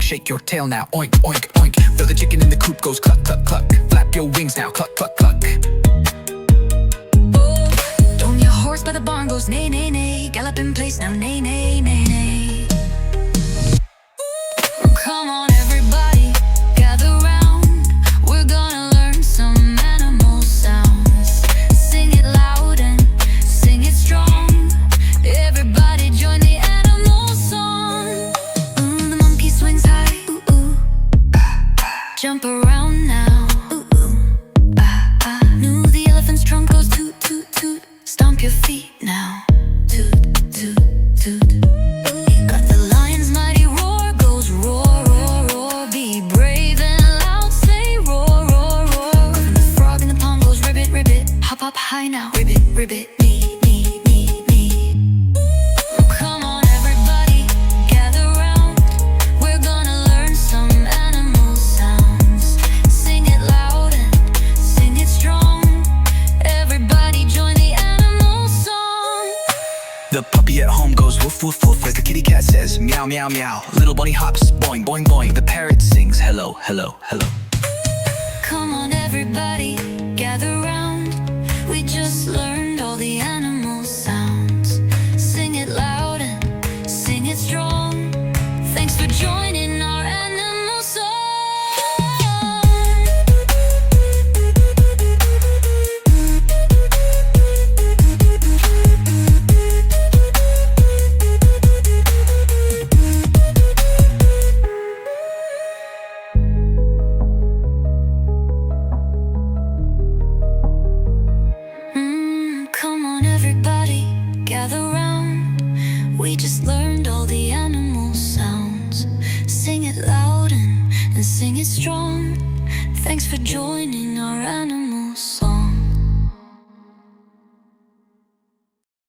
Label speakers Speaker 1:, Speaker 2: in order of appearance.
Speaker 1: shake your tail now. Oink, oink, oink. Though the chicken in the coop goes cluck, cluck, cluck. Flap your wings now, cluck, cluck, cluck.
Speaker 2: Oh, don't your horse by the barn goes neigh, neigh, neigh. Gallop in place now, neigh, neigh, neigh, neigh. Come on everybody, gather round. We're gonna learn some animal sounds. Sing it loud and sing it strong. Everybody join the animal song. The monkey swings high, ooh, ooh. Jump around now, ooh, ooh. New the elephant's trunk goes toot, toot, toot. Stomp your feet now, toot, toot, toot. Got the lion's mighty roar goes roar, roar, roar. Be brave and loud, say roar, roar, roar. The frog in the pond goes ribbit, ribbit. Hop up high now, ribbit, ribbit. Me, me, me, me. Come on everybody, gather round. We're gonna learn some animal sounds. Sing it loud and sing it strong. Everybody join the animal song.
Speaker 1: The puppy at home goes woof, woof, woof. As the kitty cat says meow, meow, meow. Little bunny hops boing, boing, boing. The parrot sings hello, hello, hello.
Speaker 2: Come on everybody, gather round. We just learned all the animal sounds. Sing it loud and sing it strong. Thanks for joining our animal song. Come on everybody, gather round. We just learned all the animal sounds. Sing it loud and sing it strong. Thanks for joining our animal